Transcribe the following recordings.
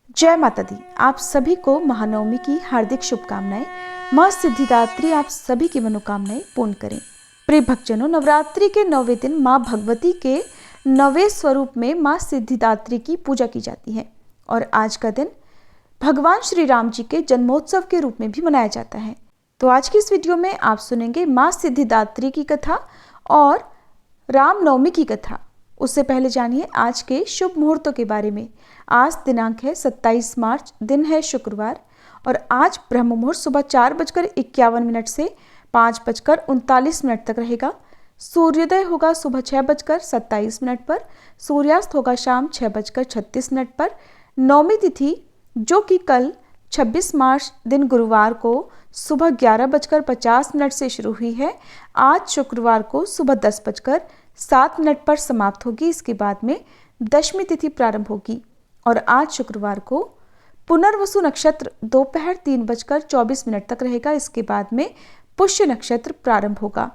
जय माता दी। आप सभी को महानवमी की हार्दिक शुभकामनाएं। माँ सिद्धिदात्री आप सभी की मनोकामनाएं पूर्ण करें। प्रिय भक्तजनों, नवरात्रि के 9वें दिन माँ भगवती के 9वें स्वरूप में माँ सिद्धिदात्री की पूजा की जाती है और आज का दिन भगवान श्री राम जी के जन्मोत्सव के रूप में भी मनाया जाता है। तो आज की इस वीडियो में आप सुनेंगे माँ सिद्धिदात्री की कथा और रामनवमी की कथा। उससे पहले जानिए आज के शुभ मुहूर्तों के बारे में। आज दिनांक है 27 मार्च, दिन है शुक्रवार और आज ब्रह्म मुहूर्त सुबह 4:51 से 5:39 तक रहेगा। सूर्योदय होगा सुबह 6:27 पर, सूर्यास्त होगा शाम 6:36 पर। नौमी तिथि जो कि कल 26 मार्च दिन गुरुवार को सुबह 11:50 से शुरू हुई है, आज शुक्रवार को सुबह 10:07 पर समाप्त होगी। इसके बाद में दशमी तिथि प्रारंभ होगी और आज शुक्रवार को पुनर्वसु नक्षत्र दोपहर 3:24 तक रहेगा। इसके बाद में पुष्य नक्षत्र प्रारंभ होगा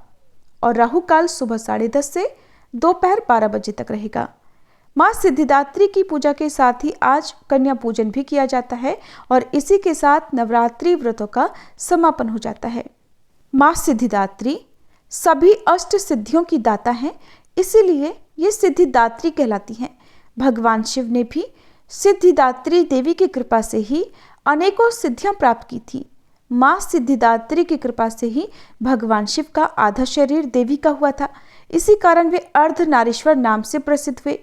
और राहु काल सुबह 10:30 से दोपहर 12 बजे तक रहेगा। माँ सिद्धिदात्री की पूजा के साथ ही आज कन्या पूजन भी किया जाता है और इसी के साथ नवरात्रि व्रतों का समापन हो जाता है। माँ सिद्धिदात्री सभी अष्ट सिद्धियों की दाता हैं, इसीलिए ये सिद्धिदात्री कहलाती हैं। भगवान शिव ने भी सिद्धिदात्री देवी की कृपा से ही अनेकों सिद्धियां प्राप्त की थी। माँ सिद्धिदात्री की कृपा से ही भगवान शिव का आधा शरीर देवी का हुआ था। इसी कारण वे अर्धनारीश्वर नाम से प्रसिद्ध हुए।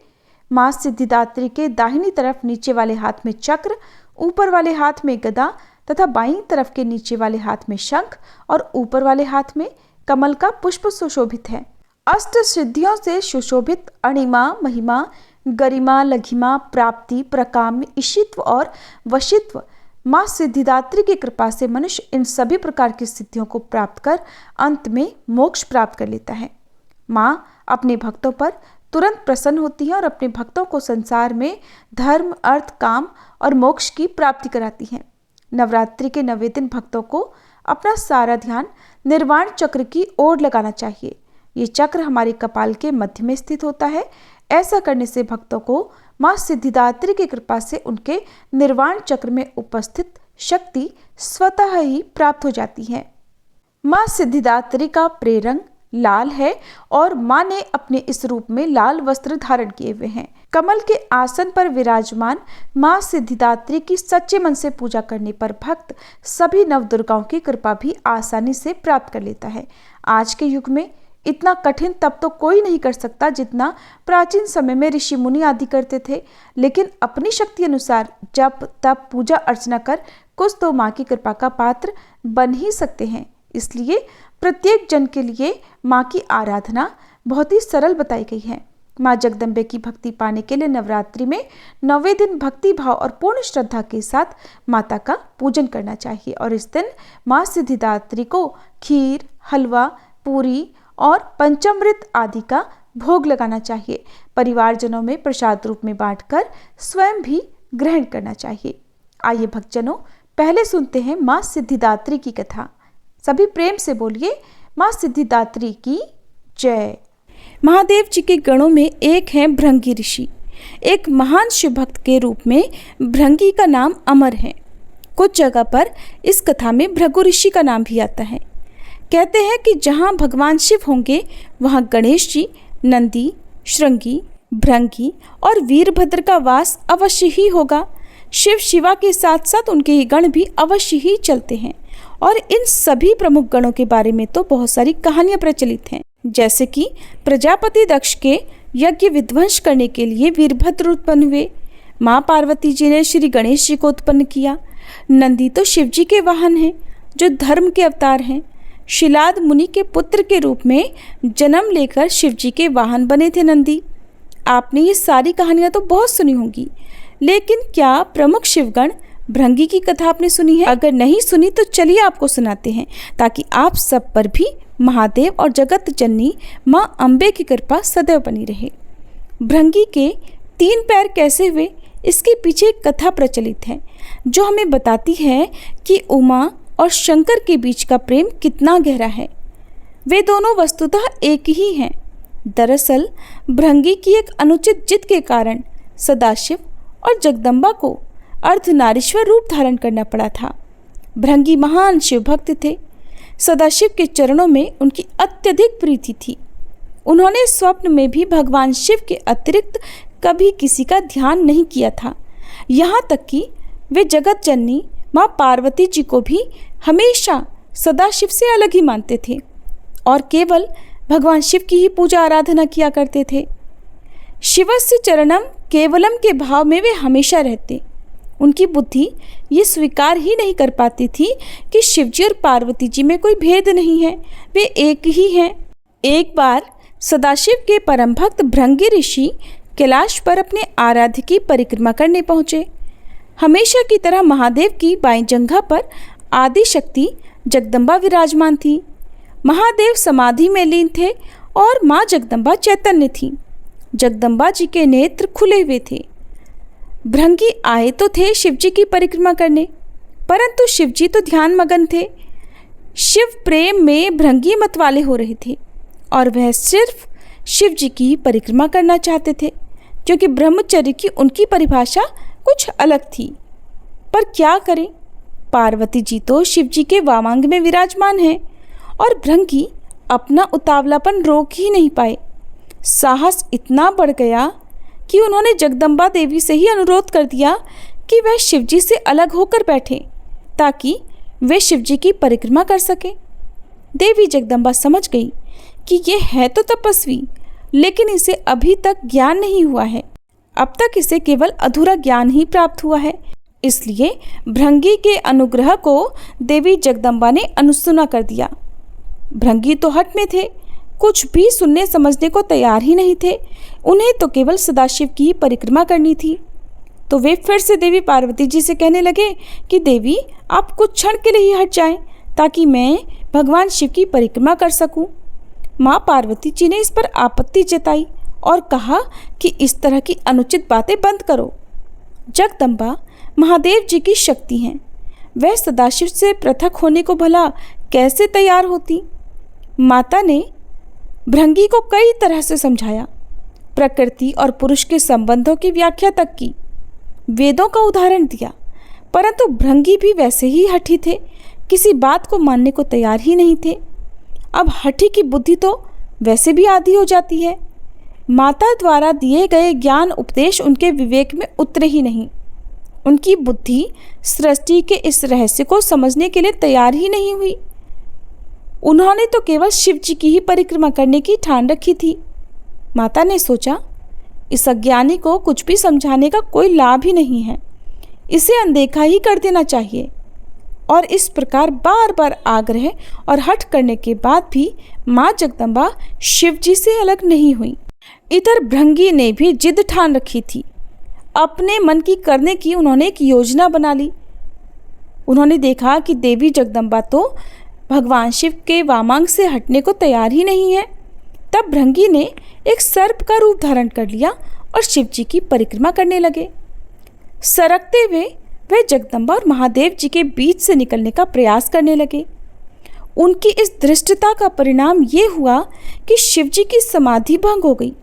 माँ सिद्धिदात्री के दाहिनी तरफ नीचे वाले हाथ में चक्र, ऊपर वाले हाथ में गदा तथा बाईं तरफ के नीचे वाले हाथ में शंख और ऊपर वाले हाथ में कमल का पुष्प सुशोभित है। अष्ट सिद्धियों से सुशोभित अणिमा, महिमा, गरिमा, लघिमा, प्राप्ति, प्रकाम्य, ईशित्व और वशित्व माँ सिद्धिदात्री की कृपा से मनुष्य इन सभी प्रकार की सिद्धियों को प्राप्त कर अंत में मोक्ष प्राप्त कर लेता है। माँ अपने भक्तों पर तुरंत प्रसन्न होती है और अपने भक्तों को संसार में धर्म, अर्थ, काम और मोक्ष की प्राप्ति कराती है। नवरात्रि के 9वें दिन भक्तों को अपना सारा ध्यान निर्वाण चक्र की ओर लगाना चाहिए। ये चक्र हमारे कपाल के मध्य में स्थित होता है। ऐसा करने से भक्तों को माँ सिद्धिदात्री की कृपा से उनके निर्वाण चक्र में उपस्थित शक्ति स्वतः ही प्राप्त हो जाती है। माँ सिद्धिदात्री का प्रेरंग लाल है और माँ ने अपने इस रूप में लाल वस्त्र धारण किए हुए हैं। कमल के आसन पर विराजमान माँ सिद्धिदात्री की सच्चे मन से पूजा करने पर भक्त सभी नवदुर्गाओं की कृपा भी आसानी से प्राप्त कर लेता है। आज के युग में इतना कठिन तप तो कोई नहीं कर सकता जितना प्राचीन समय में ऋषि मुनि आदि करते थे, लेकिन अपनी शक्ति अनुसार जप, तप, पूजा अर्चना कर कुछ तो माँ की कृपा का पात्र बन ही सकते हैं। इसलिए प्रत्येक जन के लिए माँ की आराधना बहुत ही सरल बताई गई है। माँ जगदम्बे की भक्ति पाने के लिए नवरात्रि में 9वें दिन भक्ति भाव और पूर्ण श्रद्धा के साथ माता का पूजन करना चाहिए और इस दिन माँ सिद्धिदात्री को खीर, हलवा, पूरी और पंचामृत आदि का भोग लगाना चाहिए। परिवारजनों में प्रसाद रूप में बांटकर स्वयं भी ग्रहण करना चाहिए। आइए भक्तजनों, पहले सुनते हैं माँ सिद्धिदात्री की कथा। सभी प्रेम से बोलिए माँ सिद्धिदात्री की जय। महादेव जी के गणों में एक हैं भृंगी ऋषि। एक महान शिव भक्त के रूप में भृंगी का नाम अमर है। कुछ जगह पर इस कथा में भृगु ऋषि का नाम भी आता है। कहते हैं कि जहाँ भगवान शिव होंगे वहाँ गणेश जी, नंदी, श्रृंगी, भृंगी और वीरभद्र का वास अवश्य ही होगा। शिव शिवा के साथ साथ उनके ये गण भी अवश्य ही चलते हैं और इन सभी प्रमुख गणों के बारे में तो बहुत सारी कहानियां प्रचलित हैं, जैसे कि प्रजापति दक्ष के यज्ञ विध्वंस करने के लिए वीरभद्र उत्पन्न हुए। माँ पार्वती जी ने श्री गणेश जी को उत्पन्न किया। नंदी तो शिव जी के वाहन हैं जो धर्म के अवतार हैं। शिलाद मुनि के पुत्र के रूप में जन्म लेकर शिव जी के वाहन बने थे नंदी। आपने ये सारी कहानियां तो बहुत सुनी होंगी, लेकिन क्या प्रमुख शिवगण भृंगी की कथा आपने सुनी है? अगर नहीं सुनी तो चलिए आपको सुनाते हैं, ताकि आप सब पर भी महादेव और जगत जननी माँ अम्बे की कृपा सदैव बनी रहे। भृंगी के 3 पैर कैसे हुए, इसके पीछे एक कथा प्रचलित है जो हमें बताती है कि उमा और शंकर के बीच का प्रेम कितना गहरा है। वे दोनों वस्तुतः एक ही हैं। दरअसल भृंगी की एक अनुचित जिद के कारण सदाशिव और जगदम्बा को अर्धनारीश्वर रूप धारण करना पड़ा था। भृंगी महान शिव भक्त थे। सदाशिव के चरणों में उनकी अत्यधिक प्रीति थी। उन्होंने स्वप्न में भी भगवान शिव के अतिरिक्त कभी किसी का ध्यान नहीं किया था। यहाँ तक कि वे जगत जननी माँ पार्वती जी को भी हमेशा सदाशिव से अलग ही मानते थे और केवल भगवान शिव की ही पूजा आराधना किया करते थे। शिवस्य चरणम केवलम के भाव में वे हमेशा रहते। उनकी बुद्धि ये स्वीकार ही नहीं कर पाती थी कि शिवजी और पार्वती जी में कोई भेद नहीं है, वे एक ही हैं। एक बार सदाशिव के परम भक्त भृंगी ऋषि कैलाश पर अपने आराध्य की परिक्रमा करने पहुँचे। हमेशा की तरह महादेव की बाईं जंघा पर आदि शक्ति जगदम्बा विराजमान थी। महादेव समाधि में लीन थे और माँ जगदम्बा चैतन्य थी। जगदम्बा जी के नेत्र खुले हुए थे। भृंगी आए तो थे शिवजी की परिक्रमा करने, परंतु शिवजी तो ध्यान मगन थे। शिव प्रेम में भृंगी मतवाले हो रहे थे और वह सिर्फ शिवजी की ही परिक्रमा करना चाहते थे, क्योंकि ब्रह्मचर्य की उनकी परिभाषा कुछ अलग थी। पर क्या करें, पार्वती जी तो शिवजी के वामांग में विराजमान हैं और भृंगी अपना उतावलापन रोक ही नहीं पाए। साहस इतना बढ़ गया कि उन्होंने जगदम्बा देवी से ही अनुरोध कर दिया कि वह शिवजी से अलग होकर बैठे ताकि वे शिवजी की परिक्रमा कर सकें। देवी जगदम्बा समझ गई कि यह है तो तपस्वी, लेकिन इसे अभी तक ज्ञान नहीं हुआ है। अब तक इसे केवल अधूरा ज्ञान ही प्राप्त हुआ है। इसलिए भृंगी के अनुग्रह को देवी जगदम्बा ने अनसुना कर दिया। भृंगी तो हठ में थे, कुछ भी सुनने समझने को तैयार ही नहीं थे। उन्हें तो केवल सदाशिव की ही परिक्रमा करनी थी। तो वे फिर से देवी पार्वती जी से कहने लगे कि देवी, आप कुछ क्षण के लिए ही हट जाएं ताकि मैं भगवान शिव की परिक्रमा कर सकूं। माँ पार्वती जी ने इस पर आपत्ति जताई और कहा कि इस तरह की अनुचित बातें बंद करो। जगदम्बा महादेव जी की शक्ति हैं, वह सदाशिव से पृथक होने को भला कैसे तैयार होती। माता ने भृंगी को कई तरह से समझाया, प्रकृति और पुरुष के संबंधों की व्याख्या तक की, वेदों का उदाहरण दिया, परंतु भृंगी भी वैसे ही हठी थे, किसी बात को मानने को तैयार ही नहीं थे। अब हठी की बुद्धि तो वैसे भी आधी हो जाती है। माता द्वारा दिए गए ज्ञान उपदेश उनके विवेक में उतरे ही नहीं। उनकी बुद्धि सृष्टि के इस रहस्य को समझने के लिए तैयार ही नहीं हुई। उन्होंने तो केवल शिव जी की ही परिक्रमा करने की ठान रखी थी। माता ने सोचा, इस अज्ञानी को कुछ भी समझाने का कोई लाभ ही नहीं है, इसे अनदेखा ही कर देना चाहिए। और इस प्रकार बार बार आग्रह और हठ करने के बाद भी माँ जगदम्बा शिव जी से अलग नहीं हुई। इधर भृंगी ने भी जिद ठान रखी थी। अपने मन की करने की उन्होंने एक योजना बना ली। उन्होंने देखा कि देवी जगदम्बा तो भगवान शिव के वामांग से हटने को तैयार ही नहीं है। तब भृंगी ने एक सर्प का रूप धारण कर लिया और शिव जी की परिक्रमा करने लगे। सरकते हुए वे जगदम्बा और महादेव जी के बीच से निकलने का प्रयास करने लगे। उनकी इस धृष्टता का परिणाम ये हुआ कि शिव जी की समाधि भंग हो गई।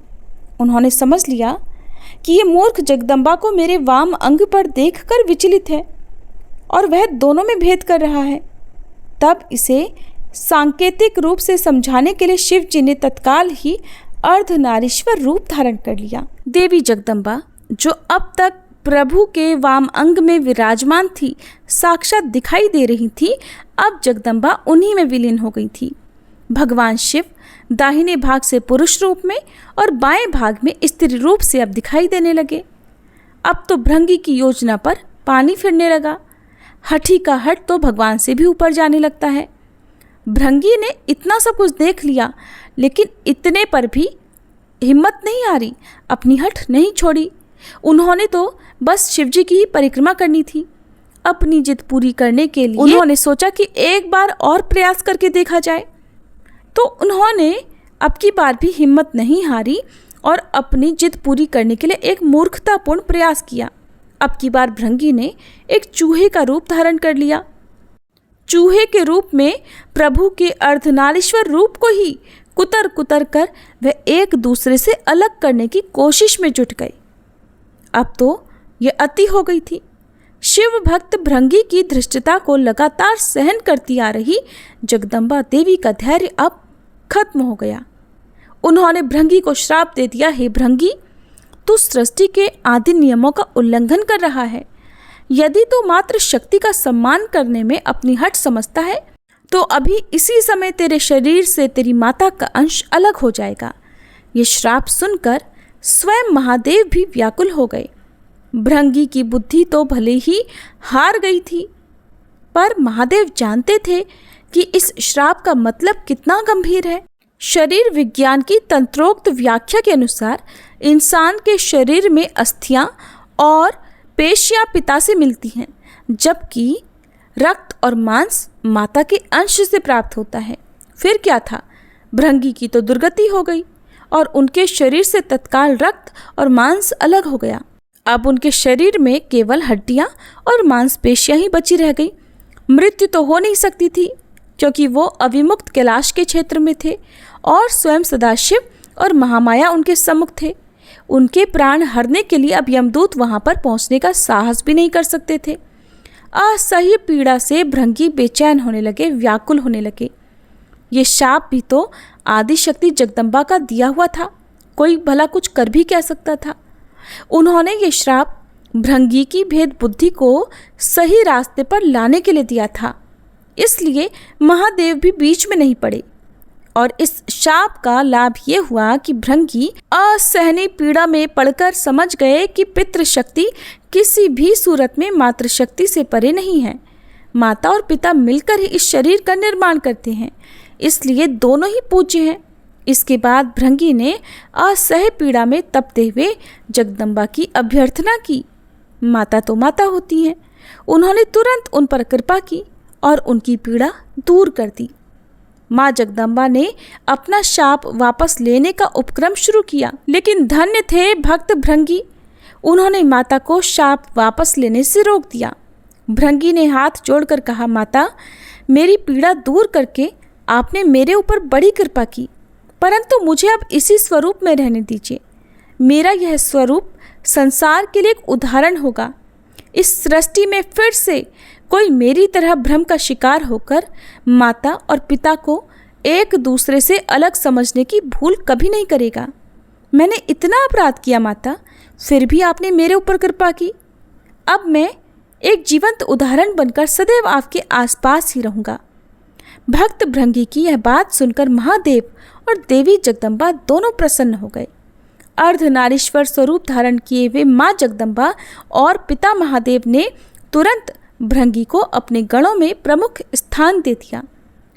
उन्होंने समझ लिया कि ये मूर्ख जगदम्बा को मेरे वाम अंग पर देखकर विचलित है और वह दोनों में भेद कर रहा है। तब इसे सांकेतिक रूप से समझाने के लिए शिव जी ने तत्काल ही अर्धनारीश्वर रूप धारण कर लिया। देवी जगदम्बा, जो अब तक प्रभु के वाम अंग में विराजमान थी, साक्षात दिखाई दे रही थी। अब जगदम्बा उन्हीं में विलीन हो गई थी। भगवान शिव दाहिने भाग से पुरुष रूप में और बाएं भाग में स्त्री रूप से अब दिखाई देने लगे। अब तो भृंगी की योजना पर पानी फिरने लगा। हठी का हट तो भगवान से भी ऊपर जाने लगता है। भृंगी ने इतना सब कुछ देख लिया, लेकिन इतने पर भी हिम्मत नहीं हारी, अपनी हट नहीं छोड़ी। उन्होंने तो बस शिवजी की ही परिक्रमा करनी थी। अपनी जिद पूरी करने के लिए उन्होंने सोचा कि एक बार और प्रयास करके देखा जाए। तो उन्होंने अब की बार भी हिम्मत नहीं हारी और अपनी जिद पूरी करने के लिए एक मूर्खतापूर्ण प्रयास किया। अब की बार भृंगी ने एक चूहे का रूप धारण कर लिया। चूहे के रूप में प्रभु के अर्धनारीश्वर रूप को ही कुतर कुतर कर वे एक दूसरे से अलग करने की कोशिश में जुट गए। अब तो ये अति हो गई थी। शिव भक्त भृंगी की धृष्टता को लगातार सहन करती आ रही जगदम्बा देवी का धैर्य अब खत्म हो गया। उन्होंने भृंगी को श्राप दे दिया, हे भृंगी, तू सृष्टि के आदि नियमों का उल्लंघन कर रहा है। यदि तू मात्र शक्ति का सम्मान करने में अपनी हट समझता है तो अभी इसी समय तेरे शरीर से तेरी माता का अंश अलग हो जाएगा। ये श्राप सुनकर स्वयं महादेव भी व्याकुल हो गए। भृंगी की बुद्धि तो भले ही हार गई थी, पर महादेव जानते थे कि इस श्राप का मतलब कितना गंभीर है। शरीर विज्ञान की तंत्रोक्त व्याख्या के अनुसार इंसान के शरीर में अस्थियां और पेशियां पिता से मिलती हैं, जबकि रक्त और मांस माता के अंश से प्राप्त होता है। फिर क्या था, भृंगी की तो दुर्गति हो गई और उनके शरीर से तत्काल रक्त और मांस अलग हो गया। अब उनके शरीर में केवल हड्डियां और मांसपेशियां ही बची रह गई। मृत्यु तो हो नहीं सकती थी, क्योंकि वो अविमुक्त कैलाश के क्षेत्र में थे और स्वयं सदाशिव और महामाया उनके सम्मुख थे। उनके प्राण हरने के लिए अब यमदूत वहां पर पहुंचने का साहस भी नहीं कर सकते थे। असह्य पीड़ा से भृंगी बेचैन होने लगे, व्याकुल होने लगे। ये शाप भी तो आदिशक्ति जगदम्बा का दिया हुआ था, कोई भला कुछ कर भी कह सकता था। उन्होंने ये श्राप भृंगी की भेद बुद्धि को सही रास्ते पर लाने के लिए दिया था, इसलिए महादेव भी बीच में नहीं पड़े। और इस शाप का लाभ ये हुआ कि भृंगी असहनीय पीड़ा में पड़कर समझ गए कि पितृशक्ति किसी भी सूरत में मातृशक्ति से परे नहीं है। माता और पिता मिलकर ही इस शरीर का निर्माण करते हैं, इसलिए दोनों ही पूज्य हैं। इसके बाद भृंगी ने असह्य पीड़ा में तपते हुए जगदम्बा की अभ्यर्थना की। माता तो माता होती हैं, उन्होंने तुरंत उन पर कृपा की और उनकी पीड़ा दूर कर दी। माँ जगदम्बा ने अपना शाप वापस लेने का उपक्रम शुरू किया, लेकिन धन्य थे भक्त भृंगी, उन्होंने माता को शाप वापस लेने से रोक दिया। भृंगी ने हाथ जोड़कर कहा, माता, मेरी पीड़ा दूर करके आपने मेरे ऊपर बड़ी कृपा की, परंतु मुझे अब इसी स्वरूप में रहने दीजिए। मेरा यह स्वरूप संसार के लिए एक उदाहरण होगा। इस सृष्टि में फिर से कोई मेरी तरह भ्रम का शिकार होकर माता और पिता को एक दूसरे से अलग समझने की भूल कभी नहीं करेगा। मैंने इतना अपराध किया माता, फिर भी आपने मेरे ऊपर कृपा की। अब मैं एक जीवंत उदाहरण बनकर सदैव आपके आसपास ही रहूँगा। भक्त भृंगी की यह बात सुनकर महादेव और देवी जगदम्बा दोनों प्रसन्न हो गए। अर्धनारीश्वर स्वरूप धारण किए हुए माँ जगदम्बा और पिता महादेव ने तुरंत भृंगी को अपने गणों में प्रमुख स्थान दे दिया।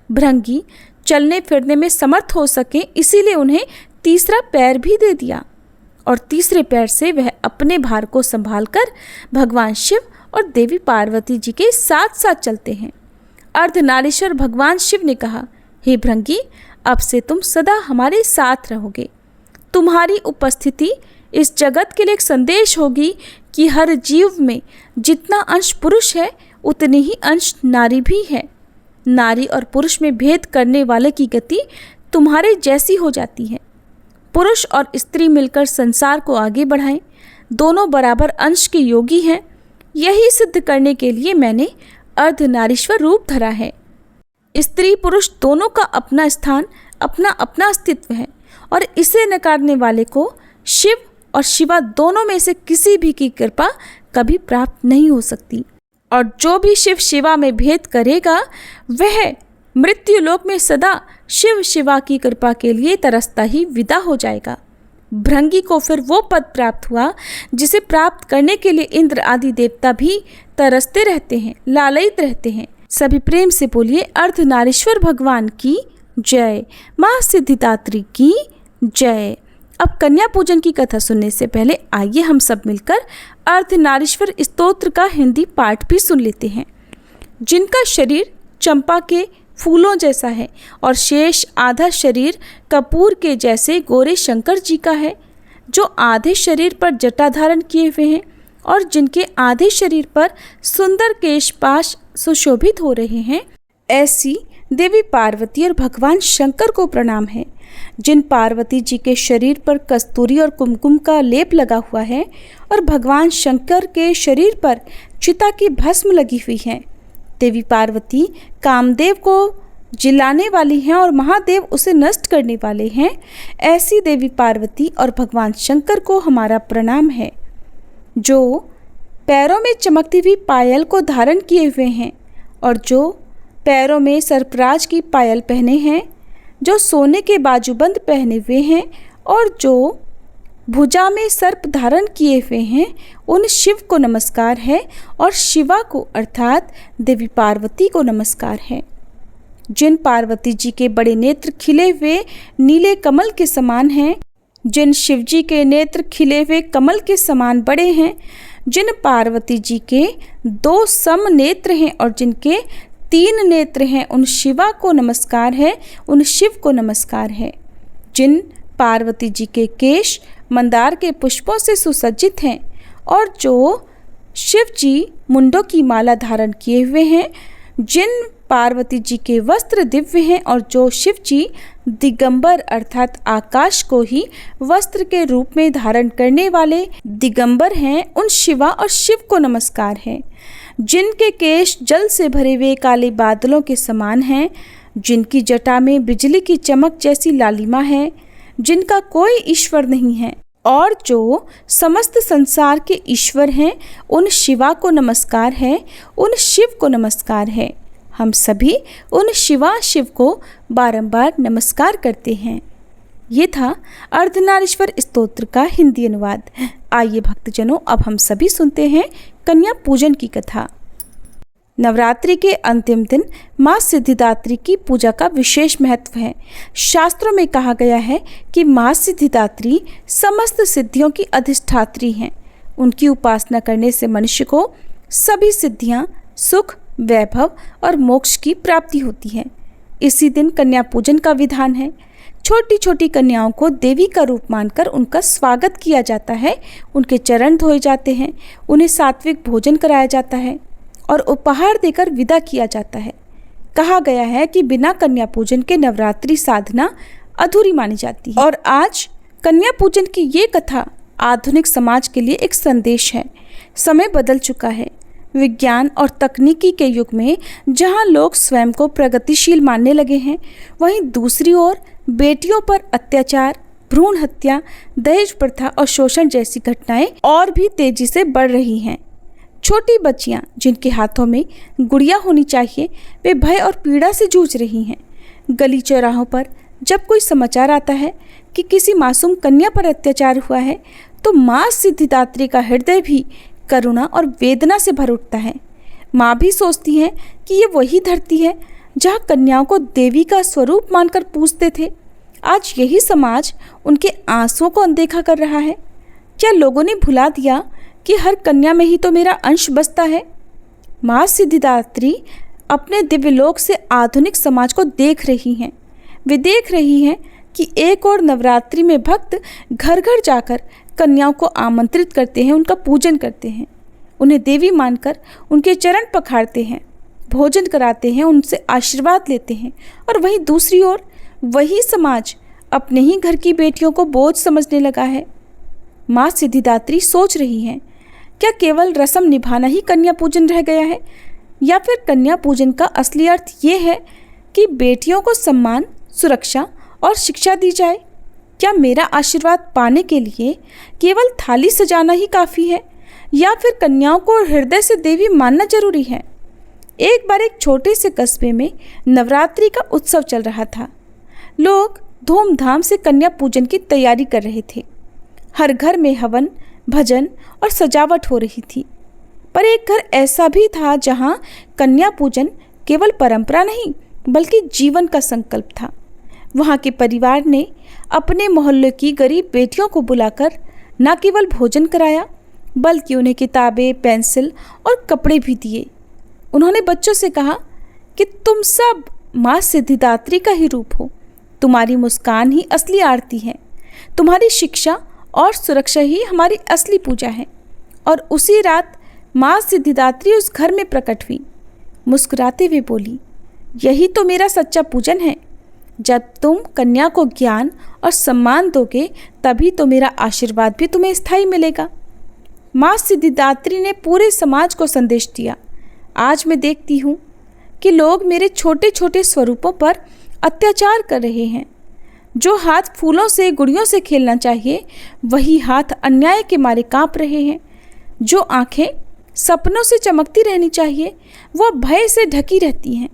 भृंगी चलने फिरने में समर्थ हो सके, इसीलिए उन्हें तीसरा पैर भी दे दिया और तीसरे पैर से वह अपने भार को संभालकर भगवान शिव और देवी पार्वती जी के साथ साथ चलते हैं। अर्धनारीश्वर भगवान शिव ने कहा, हे भृंगी, अब से तुम सदा हमारे साथ रहोगे। तुम्हारी उपस्थिति इस जगत के लिए एक संदेश होगी कि हर जीव में जितना अंश पुरुष है उतनी ही अंश नारी भी है। नारी और पुरुष में भेद करने वाले की गति तुम्हारे जैसी हो जाती है। पुरुष और स्त्री मिलकर संसार को आगे बढ़ाएं, दोनों बराबर अंश के योगी हैं। यही सिद्ध करने के लिए मैंने अर्धनारीश्वर रूप धरा है। स्त्री पुरुष दोनों का अपना स्थान, अपना अपना अस्तित्व है और इसे नकारने वाले को शिव और शिवा दोनों में से किसी भी की कृपा कभी प्राप्त नहीं हो सकती। और जो भी शिव शिवा में भेद करेगा वह मृत्यु लोक में सदा शिव शिवा की कृपा के लिए तरसता ही विदा हो जाएगा। भृंगी को फिर वो पद प्राप्त हुआ जिसे प्राप्त करने के लिए इंद्र आदि देवता भी तरसते रहते हैं, लालयित रहते हैं। सभी प्रेम से बोलिए अर्धनारीश्वर भगवान की जय, माँ सिद्धिदात्री की जय। अब कन्या पूजन की कथा सुनने से पहले आइए हम सब मिलकर अर्धनारीश्वर स्तोत्र का हिंदी पाठ भी सुन लेते हैं। जिनका शरीर चंपा के फूलों जैसा है और शेष आधा शरीर कपूर के जैसे गोरे शंकर जी का है, जो आधे शरीर पर जटा धारण किए हुए हैं और जिनके आधे शरीर पर सुंदर केशपाश सुशोभित हो रहे हैं, ऐसी देवी पार्वती और भगवान शंकर को प्रणाम है, जिन पार्वती जी के शरीर पर कस्तूरी और कुमकुम का लेप लगा हुआ है और भगवान शंकर के शरीर पर चिता की भस्म लगी हुई है। देवी पार्वती कामदेव को जिलाने वाली हैं और महादेव उसे नष्ट करने वाले हैं। ऐसी देवी पार्वती और भगवान शंकर को हमारा प्रणाम है, जो पैरों में चमकती हुई पायल को धारण किए हुए हैं और जो पैरों में सर्पराज की पायल पहने हैं, जो सोने के बाजूबंद पहने हुए हैं और जो भुजा में सर्प धारण किए हुए हैं, उन शिव को नमस्कार है और शिवा को अर्थात देवी पार्वती को नमस्कार है। जिन पार्वती जी के बड़े नेत्र खिले हुए नीले कमल के समान हैं, जिन शिव जी के नेत्र खिले हुए कमल के समान बड़े हैं, जिन पार्वती जी के 2 सम नेत्र हैं और जिनके 3 नेत्र हैं, उन शिवा को नमस्कार है, उन शिव को नमस्कार है। जिन पार्वती जी के केश मंदार के पुष्पों से सुसज्जित हैं और जो शिव जी मुंडों की माला धारण किए हुए हैं, जिन पार्वती जी के वस्त्र दिव्य हैं और जो शिव जी दिगंबर अर्थात आकाश को ही वस्त्र के रूप में धारण करने वाले दिगंबर हैं, उन शिवा और शिव को नमस्कार है। जिनके केश जल से भरे हुए काले बादलों के समान हैं, जिनकी जटा में बिजली की चमक जैसी लालिमा है, जिनका कोई ईश्वर नहीं है और जो समस्त संसार के ईश्वर हैं, उन शिवा को नमस्कार है, उन शिव को नमस्कार है। हम सभी उन शिवा शिव को बारंबार नमस्कार करते हैं। ये था अर्धनारीश्वर स्तोत्र का हिंदी अनुवाद। आइए भक्तजनों, अब हम सभी सुनते हैं कन्या पूजन की कथा। नवरात्रि के अंतिम दिन माँ सिद्धिदात्री की पूजा का विशेष महत्व है। शास्त्रों में कहा गया है कि माँ सिद्धिदात्री समस्त सिद्धियों की अधिष्ठात्री हैं। उनकी उपासना करने से मनुष्य को सभी सिद्धियाँ, सुख, वैभव और मोक्ष की प्राप्ति होती है। इसी दिन कन्या पूजन का विधान है। छोटी छोटी कन्याओं को देवी का रूप मानकर उनका स्वागत किया जाता है, उनके चरण धोए जाते हैं, उन्हें सात्विक भोजन कराया जाता है और उपहार देकर विदा किया जाता है। कहा गया है कि बिना कन्या पूजन के नवरात्रि साधना अधूरी मानी जाती है। और आज कन्या पूजन की ये कथा आधुनिक समाज के लिए एक संदेश है। समय बदल चुका है। विज्ञान और तकनीकी के युग में जहां लोग स्वयं को प्रगतिशील मानने लगे हैं, वहीं दूसरी ओर बेटियों पर अत्याचार, भ्रूण हत्या, दहेज प्रथा और शोषण जैसी घटनाएं और भी तेजी से बढ़ रही हैं। छोटी बच्चियां जिनके हाथों में गुड़िया होनी चाहिए, वे भय और पीड़ा से जूझ रही हैं। गली चौराहों पर जब कोई समाचार आता है कि किसी मासूम कन्या पर अत्याचार हुआ है, तो माँ सिद्धिदात्री का हृदय भी करुणा और वेदना से भर उठता है। माँ भी सोचती है कि ये वही धरती है जहाँ कन्याओं को देवी का स्वरूप मानकर पूजते थे। आज यही समाज उनके आंसुओं को अनदेखा कर रहा है। क्या लोगों ने भुला दिया कि हर कन्या में ही तो मेरा अंश बसता है? माँ सिद्धिदात्री अपने दिव्यलोक से आधुनिक समाज को देख रही हैं। वे देख रही हैं कि एक और नवरात्रि में भक्त घर घर जाकर कन्याओं को आमंत्रित करते हैं, उनका पूजन करते हैं, उन्हें देवी मानकर उनके चरण पखारते हैं, भोजन कराते हैं, उनसे आशीर्वाद लेते हैं। और वहीं दूसरी ओर वही समाज अपने ही घर की बेटियों को बोझ समझने लगा है। माँ सिद्धिदात्री सोच रही हैं, क्या केवल रस्म निभाना ही कन्या पूजन रह गया है, या फिर कन्या पूजन का असली अर्थ ये है कि बेटियों को सम्मान, सुरक्षा और शिक्षा दी जाए? क्या मेरा आशीर्वाद पाने के लिए केवल थाली सजाना ही काफ़ी है, या फिर कन्याओं को हृदय से देवी मानना जरूरी है? एक बार एक छोटे से कस्बे में नवरात्रि का उत्सव चल रहा था। लोग धूमधाम से कन्या पूजन की तैयारी कर रहे थे। हर घर में हवन, भजन और सजावट हो रही थी। पर एक घर ऐसा भी था जहाँ कन्या पूजन केवल परंपरा नहीं बल्कि जीवन का संकल्प था। वहाँ के परिवार ने अपने मोहल्ले की गरीब बेटियों को बुलाकर न केवल भोजन कराया बल्कि उन्हें किताबें, पेंसिल और कपड़े भी दिए। उन्होंने बच्चों से कहा कि तुम सब माँ सिद्धिदात्री का ही रूप हो। तुम्हारी मुस्कान ही असली आरती है। तुम्हारी शिक्षा और सुरक्षा ही हमारी असली पूजा है। और उसी रात माँ सिद्धिदात्री उस घर में प्रकट हुई। मुस्कुराते हुए बोली, यही तो मेरा सच्चा पूजन है। जब तुम कन्या को ज्ञान और सम्मान दोगे तभी तो मेरा आशीर्वाद भी तुम्हें स्थायी मिलेगा। माँ सिद्धिदात्री ने पूरे समाज को संदेश दिया। आज मैं देखती हूँ कि लोग मेरे छोटे छोटे स्वरूपों पर अत्याचार कर रहे हैं। जो हाथ फूलों से गुड़ियों से खेलना चाहिए वही हाथ अन्याय के मारे कांप रहे हैं। जो आंखें सपनों से चमकती रहनी चाहिए वह भय से ढकी रहती हैं।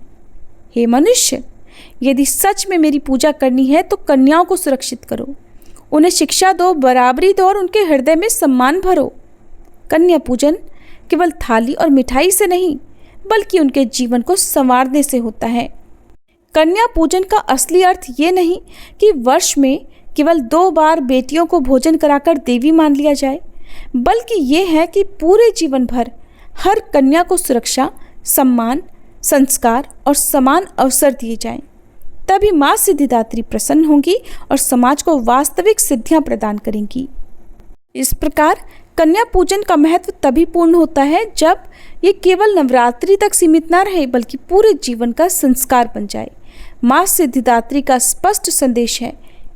हे मनुष्य, यदि सच में मेरी पूजा करनी है तो कन्याओं को सुरक्षित करो, उन्हें शिक्षा दो, बराबरी दो और उनके हृदय में सम्मान भरो। कन्या पूजन केवल थाली और मिठाई से नहीं बल्कि उनके जीवन को संवारने से होता है। कन्या पूजन का असली अर्थ ये नहीं कि वर्ष में केवल 2 बार बेटियों को भोजन कराकर देवी मान लिया जाए, बल्कि ये है कि पूरे जीवन भर हर कन्या को सुरक्षा, सम्मान, संस्कार और समान अवसर दिए जाएं। तभी माँ सिद्धिदात्री प्रसन्न होंगी और समाज को वास्तविक सिद्धियां प्रदान करेंगी। इस प्रकार कन्या पूजन का महत्व तभी पूर्ण होता है जब ये केवल नवरात्रि तक सीमित न रहे बल्कि पूरे जीवन का संस्कार बन जाए। माँ सिद्धिदात्री का स्पष्ट संदेश है,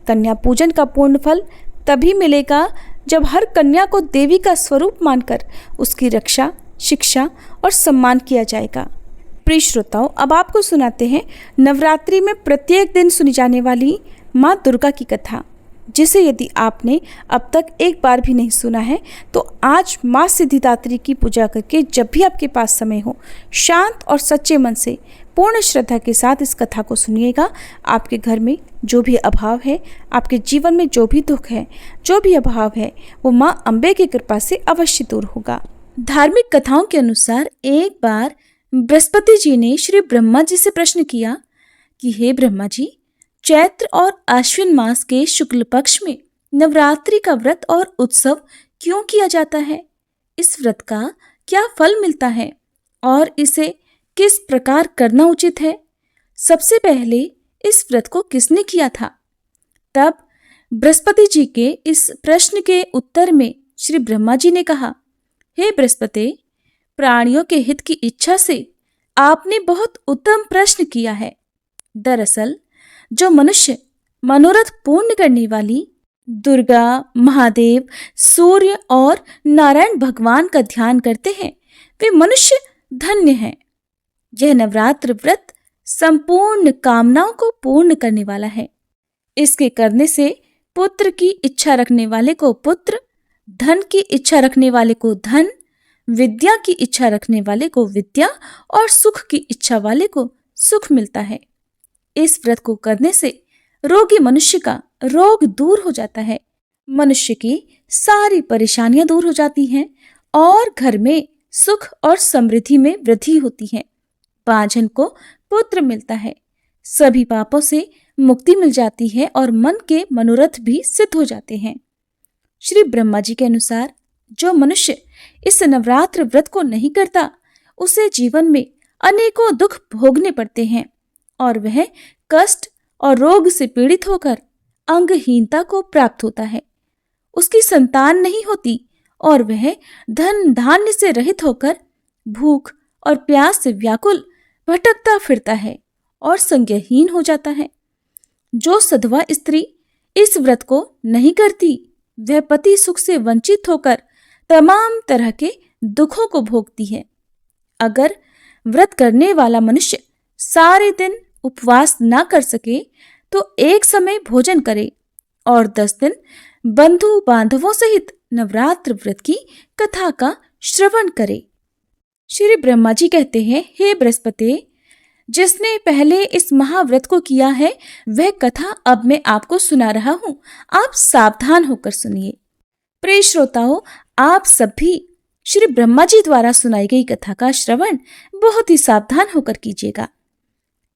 कन्या पूजन का पूर्ण फल तभी मिलेगा जब हर कन्या को देवी का स्वरूप मानकर उसकी रक्षा, शिक्षा और सम्मान किया जाएगा। प्रिय श्रोताओं, अब आपको सुनाते हैं नवरात्रि में प्रत्येक दिन सुनी जाने वाली माँ दुर्गा की कथा, जिसे यदि आपने अब तक एक बार भी नहीं सुना है तो आज माँ सिद्धिदात्री की पूजा करके जब भी आपके पास समय हो शांत और सच्चे मन से पूर्ण श्रद्धा के साथ इस कथा को सुनिएगा। आपके घर में जो भी अभाव है, आपके जीवन में जो भी दुख है, जो भी अभाव है, वो माँ अम्बे की कृपा से अवश्य दूर होगा। धार्मिक कथाओं के अनुसार एक बार बृहस्पति जी ने श्री ब्रह्मा जी से प्रश्न किया कि हे ब्रह्मा जी, चैत्र और आश्विन मास के शुक्ल पक्ष में नवरात्रि का व्रत और उत्सव क्यों किया जाता है? इस व्रत का क्या फल मिलता है और इसे किस प्रकार करना उचित है? सबसे पहले इस व्रत को किसने किया था? तब बृहस्पति जी के इस प्रश्न के उत्तर में श्री ब्रह्मा जी ने कहा, हे बृहस्पति, प्राणियों के हित की इच्छा से आपने बहुत उत्तम प्रश्न किया है। दरअसल जो मनुष्य मनोरथ पूर्ण करने वाली दुर्गा, महादेव, सूर्य और नारायण भगवान का ध्यान करते हैं वे मनुष्य धन्य हैं। यह नवरात्र व्रत संपूर्ण कामनाओं को पूर्ण करने वाला है। इसके करने से पुत्र की इच्छा रखने वाले को पुत्र, धन की इच्छा रखने वाले को धन, विद्या की इच्छा रखने वाले को विद्या और सुख की इच्छा वाले को सुख मिलता है। इस व्रत को करने से रोगी मनुष्य का रोग दूर हो जाता है, मनुष्य की सारी परेशानियां दूर हो जाती हैं और घर में सुख और समृद्धि में वृद्धि होती है। बांझन को पुत्र मिलता है, सभी पापों से मुक्ति मिल जाती है और मन के मनोरथ भी सिद्ध हो जाते हैं। श्री ब्रह्मा जी के अनुसार जो मनुष्य इस नवरात्र व्रत को नहीं करता उसे जीवन में अनेकों दुख भोगने पड़ते हैं और वह कष्ट और रोग से पीड़ित होकर अंगहीनता को प्राप्त होता है। उसकी संतान नहीं होती और वह धन धान्य से रहित होकर भूख और प्यास से व्याकुल भटकता फिरता है और संज्ञाहीन हो जाता है। जो सधवा स्त्री इस व्रत को नहीं करती वह पति सुख से वंचित होकर तमाम तरह के दुखों को भोगती है। अगर व्रत करने वाला मनुष्य सारे दिन उपवास ना कर सके तो एक समय भोजन करे और 10 दिन बंधु बांधवों सहित नवरात्र व्रत की कथा का श्रवण करे। श्री ब्रह्मा जी कहते हैं, हे बृहस्पति, जिसने पहले इस महाव्रत को किया है वह कथा अब मैं आपको सुना रहा हूं, आप सावधान होकर सुनिए। प्रिय श्रोताओं, आप सभी श्री ब्रह्मा जी द्वारा सुनाई गई कथा का श्रवण बहुत ही सावधान होकर कीजिएगा।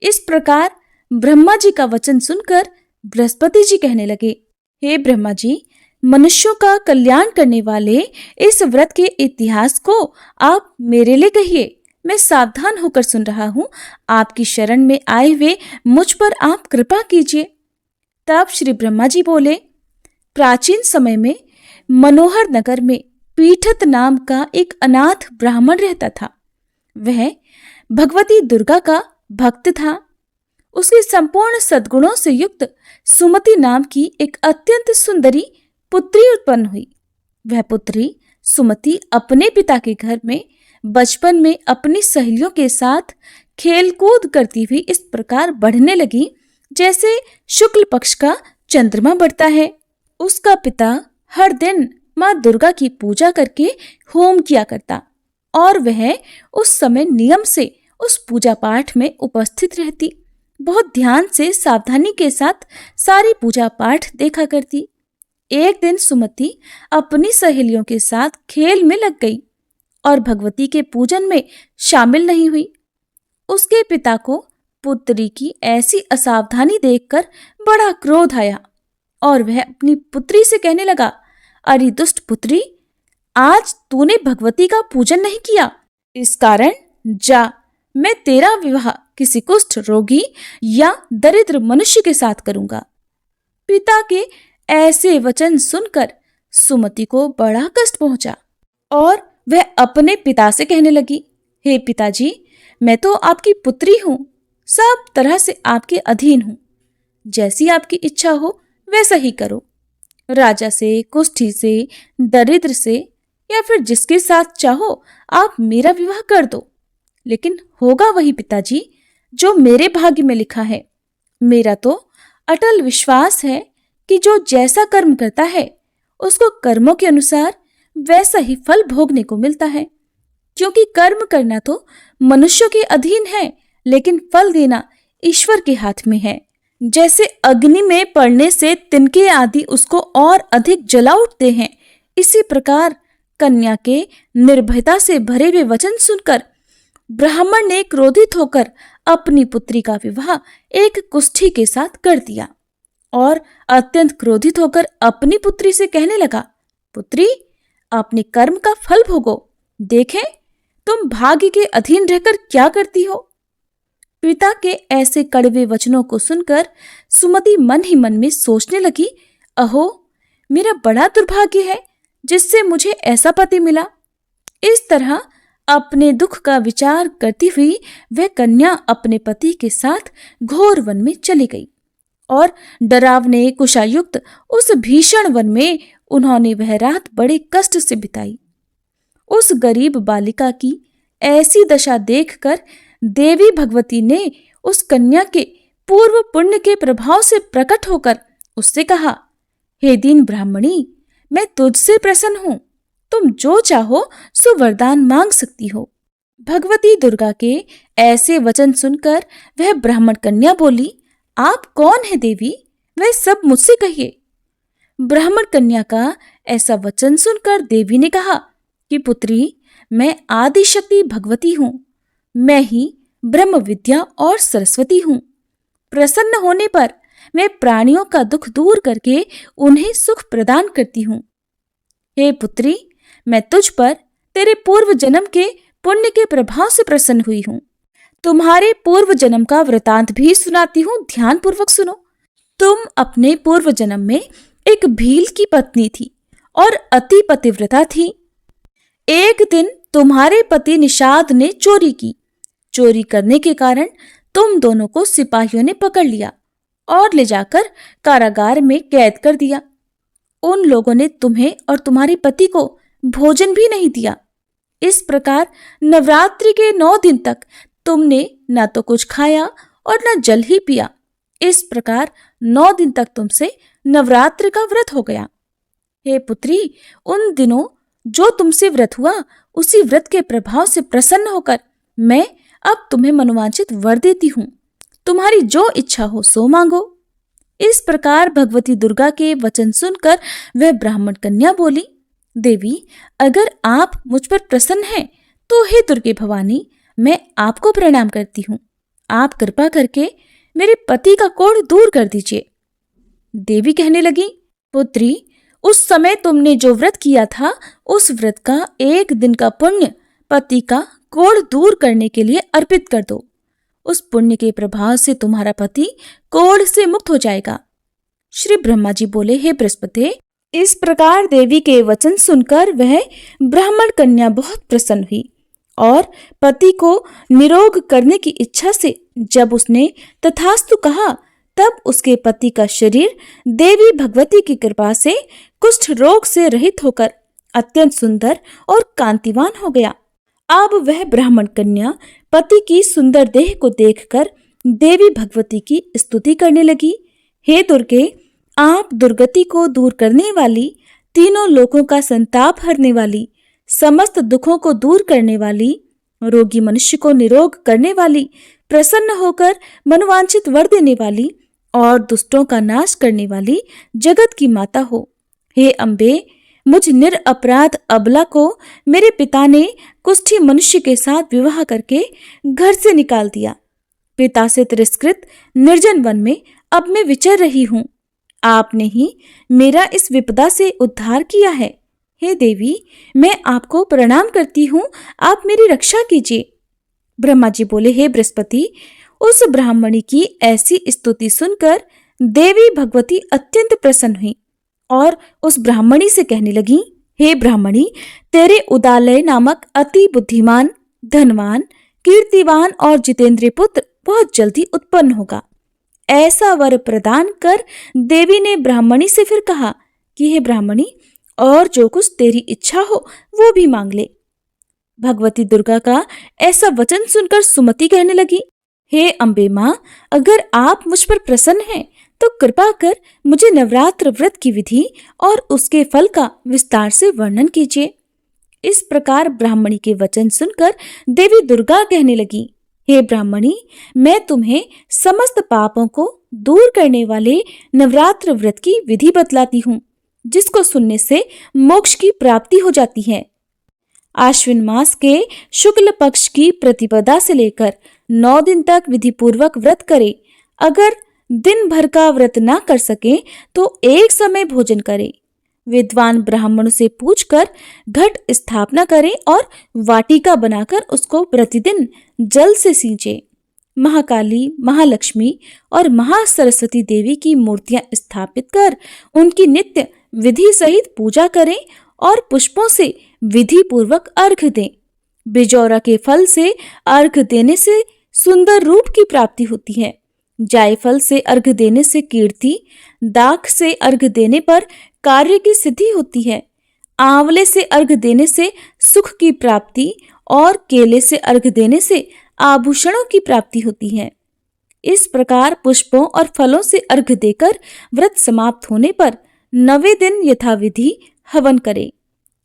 इस प्रकार ब्रह्मा जी का वचन सुनकर बृहस्पति जी कहने लगे, हे ब्रह्मा जी, मनुष्यों का कल्याण करने वाले इस व्रत के इतिहास को आप मेरे लिए कहिए। मैं सावधान होकर सुन रहा हूं। आपकी शरण में आए हुए मुझ पर आप कृपा कीजिए। तब श्री ब्रह्मा जी बोले, प्राचीन समय में मनोहर नगर में पीठत नाम का एक अनाथ ब्राह्मण रहता था। वह भगवती दुर्गा का भक्त था। उसके संपूर्ण सद्गुणों से युक्त सुमति नाम की एक अत्यंत सुंदरी पुत्री उत्पन्न हुई। वह पुत्री सुमति अपने पिता के घर में बचपन में अपनी सहेलियों के साथ खेलकूद करती हुई इस प्रकार बढ़ने लगी जैसे शुक्ल पक्ष का चंद्रमा बढ़ता है। उसका पिता हर दिन माँ दुर्गा की पूजा करके होम किया करता और वह उस समय नियम से उस पूजा पाठ में उपस्थित रहती। बहुत ध्यान से सावधानी के साथ सारी पूजा पाठ देखा करती। एक दिन सुमति अपनी सहेलियों के साथ खेल में लग गई और भगवती के पूजन में शामिल नहीं हुई। उसके पिता को पुत्री की ऐसी असावधानी देखकर बड़ा क्रोध आया और वह अपनी पुत्री से कहने लगा, अरे दुष्ट पुत्री, आज तूने भगवती का पूजन नहीं किया, इस कारण जा, मैं तेरा विवाह किसी कुष्ठ रोगी या दरिद्र मनुष्य के साथ करूंगा। पिता के ऐसे वचन सुनकर सुमति को बड़ा कष्ट पहुंचा और वह अपने पिता से कहने लगी, हे पिताजी, मैं तो आपकी पुत्री हूं, सब तरह से आपके अधीन हूं, जैसी आपकी इच्छा हो वैसा ही करो। राजा से, कुष्ठी से, दरिद्र से या फिर जिसके साथ चाहो आप मेरा विवाह कर दो, लेकिन होगा वही पिताजी जो मेरे भाग्य में लिखा है। मेरा तो अटल विश्वास है कि जो जैसा कर्म करता है उसको कर्मों के अनुसार वैसा ही फल भोगने को मिलता है, क्योंकि कर्म करना तो मनुष्यों के अधीन है, लेकिन फल देना ईश्वर के हाथ में है। जैसे अग्नि में पड़ने से तिनके आदि उसको और अधिक जला उठते हैं, इसी प्रकार कन्या के निर्भयता से भरे हुए वचन सुनकर ब्राह्मण ने क्रोधित होकर अपनी पुत्री का विवाह एक कुष्ठी के साथ कर दिया और अत्यंत क्रोधित होकर अपनी पुत्री से कहने लगा, पुत्री, अपने कर्म का फल भोगो, देखें तुम भाग्य के अधीन रहकर क्या करती हो। पिता के ऐसे कड़वे वचनों को सुनकर सुमति मन ही मन में सोचने लगी, अहो, मेरा बड़ा दुर्भाग्य है जिससे मुझे ऐसा पति मिला। इस तरह अपने दुख का विचार करती हुई वह कन्या अपने पति के साथ घोर वन में चली गई और डरावने कुशायुक्त उस भीषण वन में उन्होंने वह रात बड़े कष्ट से बिताई। उस गरीब बालिका की ऐसी दशा देखकर देवी भगवती ने उस कन्या के पूर्व पुण्य के प्रभाव से प्रकट होकर उससे कहा, हे दीन ब्राह्मणी, मैं तुझसे प्रसन्न हूं, तुम जो चाहो सो वरदान मांग सकती हो। भगवती दुर्गा के ऐसे वचन सुनकर वह ब्राह्मण कन्या बोली, आप कौन है देवी, वह सब मुझसे कहिए। ब्राह्मण कन्या का ऐसा वचन सुनकर देवी ने कहा कि पुत्री, मैं आदिशक्ति भगवती हूँ, मैं ही ब्रह्म विद्या और सरस्वती हूँ। प्रसन्न होने पर मैं प्राणियों का दुख दूर करके उन्हें सुख प्रदान करती हूँ। हे पुत्री, मैं तुझ पर तेरे पूर्व जन्म के पुण्य के प्रभाव से प्रसन्न हुई हूँ। तुम्हारे पूर्व जन्म का वृतांत भी सुनाती हूँ, ध्यान पूर्वक सुनो। तुम अपने पूर्व जन्म में एक भील की पत्नी थी और अति पतिव्रता थी। एक दिन तुम्हारे पति निषाद ने चोरी की। चोरी करने के कारण तुम दोनों को सिपाहियों ने पकड़ लिया और ले जाकर कारागार में कैद कर दिया। उन लोगों ने तुम्हें और तुम्हारे पति को भोजन भी नहीं दिया। इस प्रकार नवरात्रि के 9 दिन तक तुमने न तो कुछ खाया और न जल ही पिया। इस प्रकार 9 दिन तक तुमसे नवरात्रि का व्रत हो गया। हे पुत्री, उन दिनों जो तुमसे व्रत हुआ, उसी व्रत के प्रभाव से प्रसन्न होकर मैं अब तुम्हें मनोवांछित वर देती हूँ। तुम्हारी जो इच्छा हो सो मांगो। इस प्रकार भगवती दुर्गा के वचन सुनकर वह ब्राह्मण कन्या बोली, देवी, अगर आप मुझ पर प्रसन्न हैं तो हे दुर्गे भवानी, मैं आपको प्रणाम करती हूँ। आप कृपा करके मेरे पति का कोढ़ दूर कर दीजिए। देवी कहने लगी, पुत्री, उस समय तुमने जो व्रत किया था, उस व्रत का 1 दिन का पुण्य पति का कोढ़ दूर करने के लिए अर्पित कर दो। उस पुण्य के प्रभाव से तुम्हारा पति कोढ़ से मुक्त हो जाएगा। श्री ब्रह्मा जी बोले, हे बृहस्पति। इस प्रकार देवी के वचन सुनकर वह ब्राह्मण कन्या बहुत प्रसन्न हुई और पति को निरोग करने की इच्छा से जब उसने तथास्तु कहा, तब उसके पति का शरीर देवी भगवती की कृपा से कुष्ठ रोग से रहित होकर अत्यंत सुंदर और कांतिवान हो गया। अब वह ब्राह्मण कन्या पति की सुंदर देह को देखकर देवी भगवती की स्तुति करने लगी। हे दुर्गे, आप दुर्गति को दूर करने वाली, तीनों लोकों का संताप हरने वाली, समस्त दुखों को दूर करने वाली, रोगी मनुष्य को निरोग करने वाली, प्रसन्न होकर मनोवांछित वर देने वाली और दुष्टों का नाश करने वाली जगत की माता हो। हे अम्बे, मुझ निरपराध अबला को मेरे पिता ने कुष्ठी मनुष्य के साथ विवाह करके घर से निकाल दिया। पिता से तिरस्कृत निर्जन वन में अब मैं विचर रही हूँ। आपने ही मेरा इस विपदा से उद्धार किया है। हे देवी, मैं आपको प्रणाम करती हूँ, आप मेरी रक्षा कीजिए। ब्रह्मा जी बोले, हे बृहस्पति, उस ब्राह्मणी की ऐसी स्तुति सुनकर देवी भगवती अत्यंत प्रसन्न हुई और उस ब्राह्मणी से कहने लगी, हे ब्राह्मणी, तेरे उदालय नामक अति बुद्धिमान, धनवान, कीर्तिवान और जितेंद्रिय पुत्र बहुत जल्दी उत्पन्न होगा। ऐसा वर प्रदान कर देवी ने ब्राह्मणी से फिर कहा कि हे ब्राह्मणी, और जो कुछ तेरी इच्छा हो वो भी मांग ले। भगवती दुर्गा का ऐसा वचन सुनकर सुमति कहने लगी, हे अम्बे मां, अगर आप मुझ पर प्रसन्न हैं तो कृपा कर मुझे नवरात्र व्रत की विधि और उसके फल का विस्तार से वर्णन कीजिए। इस प्रकार ब्राह्मणी के वचन सुनकर देवी दुर्गा कहने लगी, हे ब्राह्मणी, मैं तुम्हें समस्त पापों को दूर करने वाले नवरात्र व्रत की विधि बतलाती हूँ, जिसको सुनने से मोक्ष की प्राप्ति हो जाती है। आश्विन मास के शुक्ल पक्ष की प्रतिपदा से लेकर 9 दिन तक विधि पूर्वक व्रत करे। अगर दिन भर का व्रत ना कर सके तो एक समय भोजन करे। विद्वान ब्राह्मणों से पूछकर घट स्थापना करे और वाटिका बनाकर उसको प्रतिदिन जल से सींचे। महाकाली, महालक्ष्मी और महासरस्वती देवी की मूर्तियां स्थापित कर उनकी नित्य विधि सहित पूजा करें और पुष्पों से विधि पूर्वक अर्घ्य दें। बिजौरा के फल से अर्घ्य देने से सुंदर रूप की प्राप्ति होती है। जायफल से अर्घ्य देने से कीर्ति, दाख से अर्घ्य देने पर कार्य की सिद्धि होती है। आंवले से अर्घ्य देने से सुख की प्राप्ति और केले से अर्घ्य देने से आभूषणों की प्राप्ति होती है। इस प्रकार पुष्पों और फलों से अर्घ्य देकर व्रत समाप्त होने पर 9वें दिन यथाविधि हवन करें।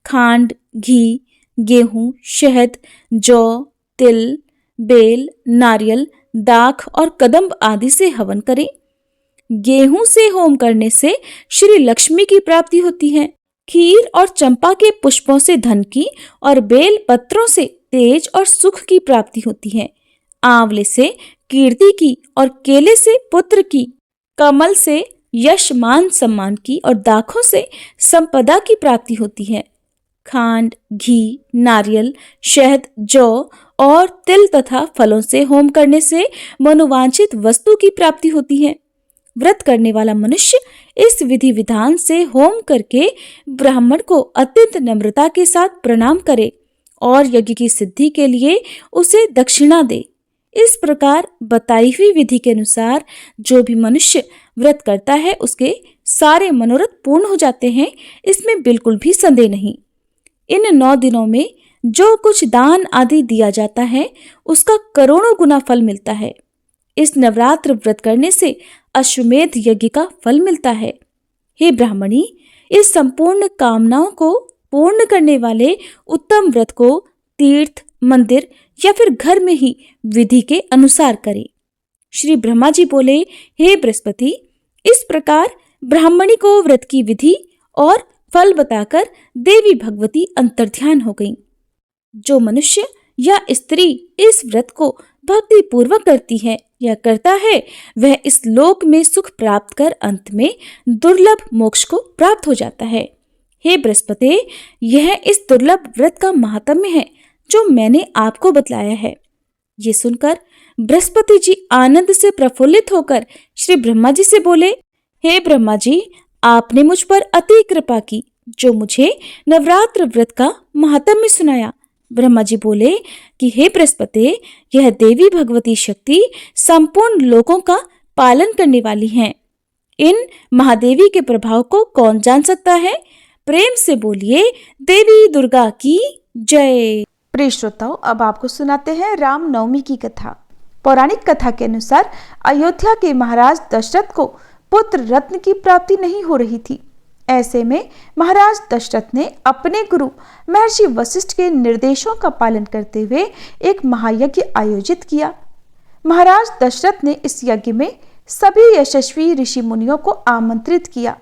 खांड, घी, गेहूं, शहद, जौ, तिल, बेल, नारियल, दाख और कदम्ब आदि से हवन करें। गेहूं से होम करने से श्री लक्ष्मी की प्राप्ति होती है। खीर और चंपा के पुष्पों से धन की और बेल पत्रों से तेज और सुख की प्राप्ति होती है। आंवले से कीर्ति की और केले से पुत्र की, कमल से यश मान सम्मान की और दाखों से संपदा की प्राप्ति होती है। खांड, घी, नारियल, शहद, जौ और तिल तथा फलों से होम करने से मनोवांछित वस्तु की प्राप्ति होती है। व्रत करने वाला मनुष्य इस विधि विधान से होम करके ब्राह्मण को अत्यंत नम्रता के साथ प्रणाम करे और यज्ञ की सिद्धि के लिए उसे दक्षिणा दे। इस प्रकार बताई हुई विधि के अनुसार जो भी मनुष्य व्रत करता है उसके सारे मनोरथ पूर्ण हो जाते हैं, इसमें बिल्कुल भी संदेह नहीं। इन 9 दिनों में जो कुछ दान आदि दिया जाता है उसका करोड़ों गुना फल मिलता है। इस नवरात्र व्रत करने से अश्वमेध यज्ञ का फल मिलता है। हे ब्राह्मणी, इस संपूर्ण कामनाओं को पूर्ण करने वाले उत्तम व्रत को तीर्थ, मंदिर या फिर घर में ही विधि के अनुसार करें। श्री ब्रह्मा जी बोले, हे बृहस्पति, इस प्रकार ब्राह्मणी को व्रत की विधि और फल बताकर देवी भगवती अंतर्ध्यान हो गईं। जो मनुष्य या स्त्री इस व्रत को भक्ति पूर्वक करती है या करता है, वह इस लोक में सुख प्राप्त कर अंत में दुर्लभ मोक्ष को प्राप्त हो जाता है। हे बृहस्पति, यह इस दुर्लभ व्रत का महात्म्य है जो मैंने आपको बतलाया है। ये सुनकर बृहस्पति जी आनंद से प्रफुल्लित होकर श्री ब्रह्मा जी से बोले, हे ब्रह्मा जी, आपने मुझ पर अति कृपा की जो मुझे नवरात्र व्रत का महात्म्य सुनाया। ब्रह्मा जी बोले कि हे बृहस्पति, यह देवी भगवती शक्ति संपूर्ण लोकों का पालन करने वाली हैं। इन महादेवी के प्रभाव को कौन जान सकता है? प्रेम से बोलिए देवी दुर्गा की जय। प्रिय श्रोताओ, अब आपको सुनाते हैं राम नवमी की कथा। पौराणिक कथा के अनुसार अयोध्या के महाराज दशरथ को पुत्र रत्न की प्राप्ति नहीं हो रही थी। ऐसे में महाराज दशरथ ने अपने गुरु महर्षि वशिष्ठ के निर्देशों का पालन करते हुए एक महायज्ञ आयोजित किया। महाराज दशरथ ने इस यज्ञ में सभी यशस्वी ऋषि मुनियों को आमंत्रित किया।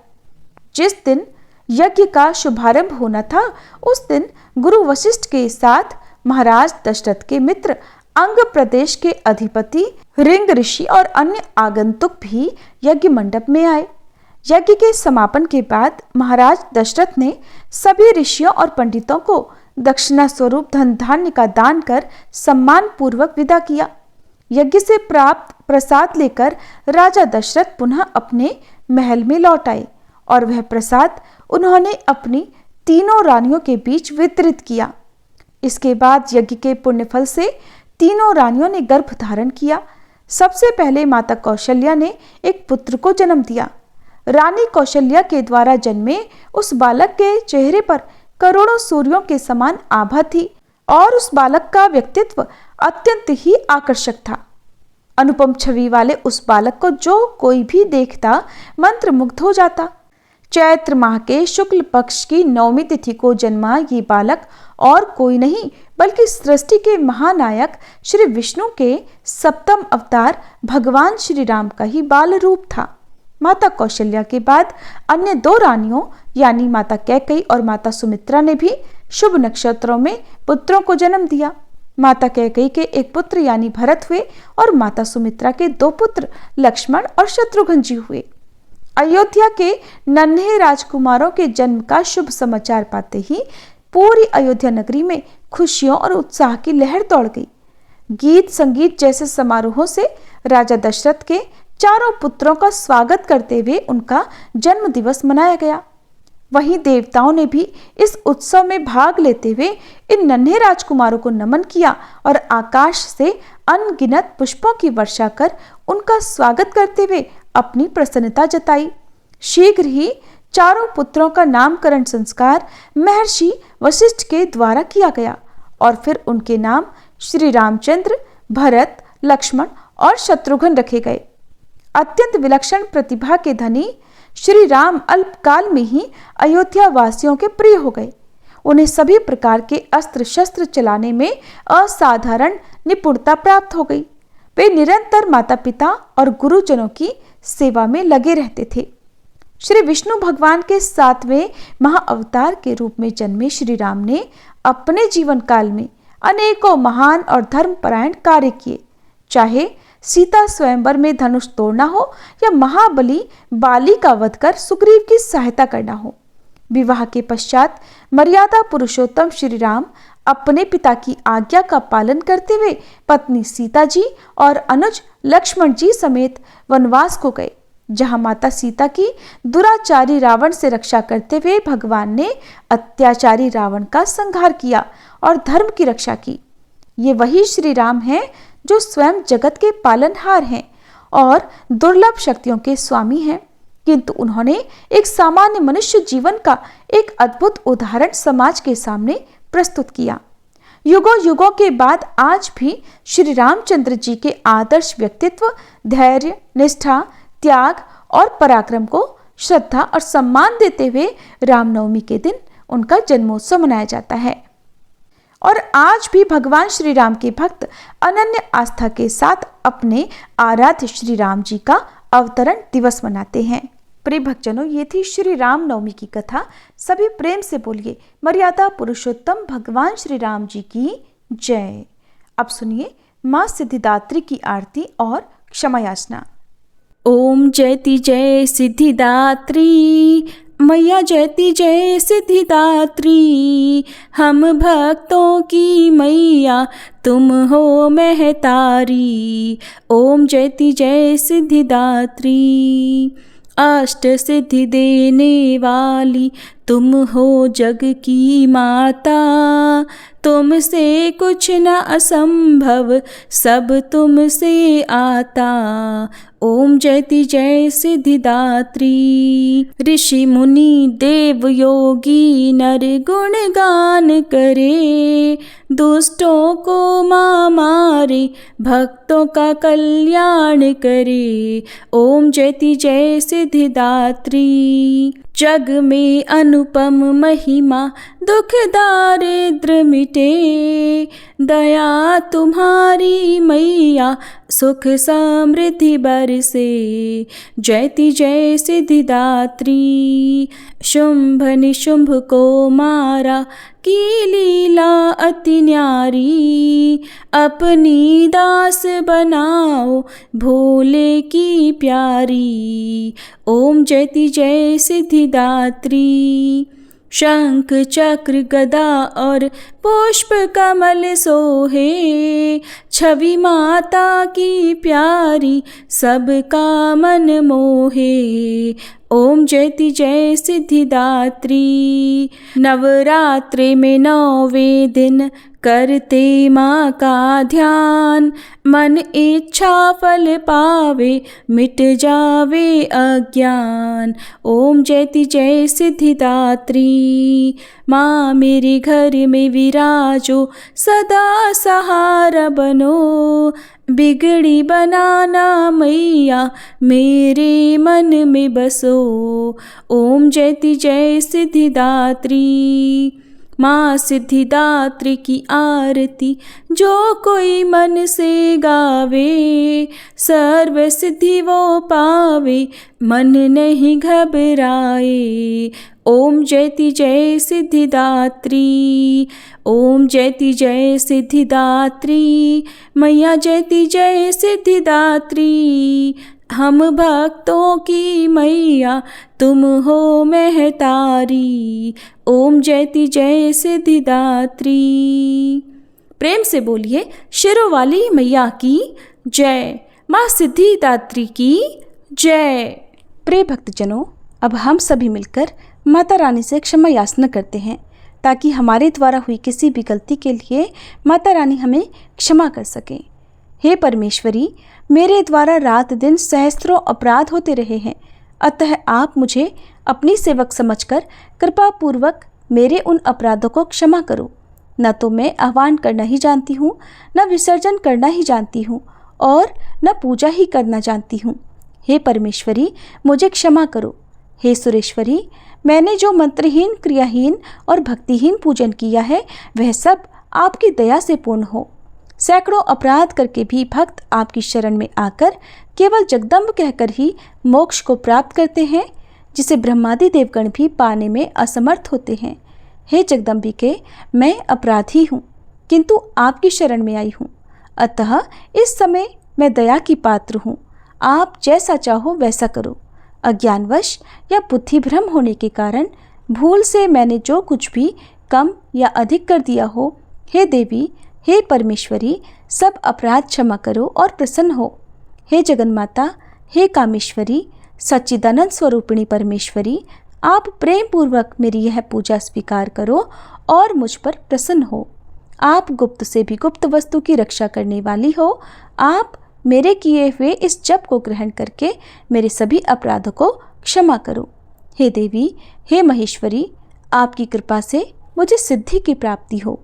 जिस दिन यज्ञ का शुभारंभ होना था, उस दिन गुरु वशिष्ठ के साथ महाराज दशरथ के मित्र अंग प्रदेश के अधिपति रिंग ऋषि और अन्य आगंतुक भी यज्ञ मंडप में आए। यज्ञ के समापन के बाद महाराज दशरथ ने सभी ऋषियों और पंडितों को दक्षिणा स्वरूप धन धान्य का दान कर सम्मान पूर्वक विदा किया। यज्ञ से प्राप्त प्रसाद लेकर राजा दशरथ पुनः अपने महल में लौट आए और वह प्रसाद उन्होंने अपनी तीनों रानियों के बीच वितरित किया। इसके बाद यज्ञ के पुण्यफल से तीनों रानियों ने गर्भ धारण किया। सबसे पहले माता कौशल्या ने एक पुत्र को जन्म दिया। रानी कौशल्या के द्वारा जन्मे उस बालक के चेहरे पर करोड़ों सूर्यों के समान आभा थी और उस बालक का व्यक्तित्व अत्यंत ही आकर्षक था। अनुपम छवि वाले उस बालक को जो कोई भी देखता मंत्रमुग्ध हो जाता। चैत्र माह के शुक्ल पक्ष की नवमी तिथि को जन्मा ये बालक और कोई नहीं बल्कि सृष्टि के महानायक श्री विष्णु के सप्तम अवतार भगवान श्री राम का ही बाल रूप था। माता कौशल्या के बाद अन्य दो रानियों यानी माता कैकेयी और माता सुमित्रा ने भी शुभ नक्षत्रों में पुत्रों को जन्म दिया। माता कैकेयी के एक पुत्र यानी भरत हुए और माता सुमित्रा के दो पुत्र लक्ष्मण और शत्रुघ्न जी हुए। अयोध्या के नन्हे राजकुमारों के जन्म का शुभ समाचार पाते ही पूरी अयोध्या नगरी में खुशियों और उत्साह की लहर दौड़ गई। गीत संगीत जैसे समारोहों से राजा दशरथ के चारों पुत्रों का स्वागत करते हुए उनका जन्म दिवस मनाया गया। वहीं देवताओं ने भी इस उत्सव में भाग लेते हुए इन नन्हे राजकुमारों को नमन किया और आकाश से अनगिनत पुष्पों की वर्षा कर उनका स्वागत करते हुए अपनी प्रसन्नता जताई। शीघ्र ही चारों पुत्रों का नामकरण संस्कार महर्षि वशिष्ठ के द्वारा किया गया और फिर उनके नाम श्री रामचंद्र, भरत, लक्ष्मण और शत्रुघ्न रखे गए। अत्यंत विलक्षण प्रतिभा के धनी श्री राम अल्पकाल में ही अयोध्या वासियों के प्रिय हो गए। उन्हें सभी प्रकार के अस्त्र शस्त्र चलाने में असाधारण निपुणता प्राप्त हो गई। वे निरंतर माता पिता और गुरुजनों की सेवा में लगे रहते थे। श्री विष्णु भगवान के 7वें महाअवतार के रूप में जन्मे श्री राम ने अपने जीवन काल में अनेकों महान और धर्मपरायण कार्य किए। चाहे सीता स्वयंवर में धनुष तोड़ना हो या महाबली बाली का वध कर सुग्रीव की सहायता करना हो। विवाह के पश्चात मर्यादा पुरुषोत्तम श्री राम अपने पिता की आज्ञा का पालन करते हुए पत्नी सीता जी और अनुज लक्ष्मण जी समेत वनवास को गए, जहां माता सीता की दुराचारी रावण से रक्षा करते हुए भगवान ने अत्याचारी रावण का संहार किया और धर्म की रक्षा की। ये वही श्री राम हैं जो स्वयं जगत के पालनहार हैं और दुर्लभ शक्तियों के स्वामी हैं, किंतु उन्होंने एक सामान्य मनुष्य जीवन का एक अद्भुत उदाहरण समाज के सामने प्रस्तुत किया। युगों युगों के बाद आज भी श्री रामचंद्र जी के आदर्श व्यक्तित्व, धैर्य, निष्ठा, त्याग और पराक्रम को श्रद्धा और सम्मान देते हुए रामनवमी के दिन उनका जन्मोत्सव मनाया जाता है। और आज भी भगवान श्री राम के भक्त अनन्य आस्था के साथ अपने आराध्य श्री राम जी का अवतरण दिवस मनाते हैं। प्रिय भक्तजनों, ये थी श्री राम नवमी की कथा। सभी प्रेम से बोलिए मर्यादा पुरुषोत्तम भगवान श्री राम जी की जय। अब सुनिए माँ सिद्धिदात्री की आरती और क्षमा याचना। ओम जयति जय सिद्धिदात्री, मैया जयति जय सिद्धिदात्री, हम भक्तों की मैया तुम हो महतारी। ओम जयति जय सिद्धिदात्री, अष्ट सिद्धि देने वाली तुम हो जग की माता, तुमसे कुछ न असंभव, सब तुमसे आता। ओम जयति जय सिद्धिदात्री। ऋषि मुनि देव योगी नर गुणगान करे, दुष्टों को माँ मारे, भक्तों का कल्याण करे। ओम जयति जय सिद्धिदात्री। जग में अनुपम महिमा, दुख दारिद्र मिटे, दया तुम्हारी मैया, सुख समृद्धि बरसे। जयति जय सिद्धिदात्री। शुंभ निशुंभ को मारा, की लीला अति न्यारी, अपनी दास बनाओ, भोले की प्यारी। ओम जयति जय सिद्धिदात्री। शंख चक्र गदा और पुष्प कमल सोहे, छवि माता की प्यारी, सबका मन मोहे। ओम जयति जय सिद्धिदात्री। नवरात्रि में 9वें दिन करते माँ का ध्यान, मन इच्छा फल पावे, मिट जावे अज्ञान। ओम जयति जय सिद्धिदात्री। माँ मेरे घर में विराजो, सदा सहारा बनो, बिगड़ी बनाना मैया, मेरे मन में बसो। ओम जयति जय सिद्धिदात्री। माँ सिद्धिदात्री की आरती जो कोई मन से गावे, सर्व सिद्धि वो पावे, मन नहीं घबराए। ओम जयति जय सिद्धिदात्री। ओम जयति जय सिद्धिदात्री। मैया जयति जय सिद्धिदात्री। हम भक्तों की मैया, तुम हो महतारी। ओम जयति जय सिद्धिदात्री। प्रेम से बोलिए शिरों वाली मैया की जय, माँ सिद्धिदात्री की जय। प्रिय भक्तजनों, अब हम सभी मिलकर माता रानी से क्षमा याचना करते हैं, ताकि हमारे द्वारा हुई किसी भी गलती के लिए माता रानी हमें क्षमा कर सके। हे परमेश्वरी, मेरे द्वारा रात दिन सहस्त्रों अपराध होते रहे हैं, अतः आप मुझे अपनी सेवक समझकर कृपा पूर्वक मेरे उन अपराधों को क्षमा करो। न तो मैं आह्वान करना ही जानती हूँ, न विसर्जन करना ही जानती हूँ, और न पूजा ही करना जानती हूँ। हे परमेश्वरी, मुझे क्षमा करो। हे सुरेश्वरी, मैंने जो मंत्रहीन, क्रियाहीन और भक्तिहीन पूजन किया है, वह सब आपकी दया से पूर्ण हो। सैकड़ों अपराध करके भी भक्त आपकी शरण में आकर केवल जगदम्ब कहकर ही मोक्ष को प्राप्त करते हैं, जिसे ब्रह्मादि देवगण भी पाने में असमर्थ होते हैं। हे जगदम्बिके, मैं अपराधी हूँ, किंतु आपकी शरण में आई हूँ, अतः इस समय मैं दया की पात्र हूँ। आप जैसा चाहो वैसा करो। अज्ञानवश या बुद्धि भ्रम होने के कारण भूल से मैंने जो कुछ भी कम या अधिक कर दिया हो, हे देवी, हे परमेश्वरी, सब अपराध क्षमा करो और प्रसन्न हो। हे जगन्माता, हे कामेश्वरी, सच्चिदानंद स्वरूपिणी परमेश्वरी, आप प्रेम पूर्वक मेरी यह पूजा स्वीकार करो और मुझ पर प्रसन्न हो। आप गुप्त से भी गुप्त वस्तु की रक्षा करने वाली हो। आप मेरे किए हुए इस जप को ग्रहण करके मेरे सभी अपराधों को क्षमा करो। हे देवी, हे महेश्वरी, आपकी कृपा से मुझे सिद्धि की प्राप्ति हो।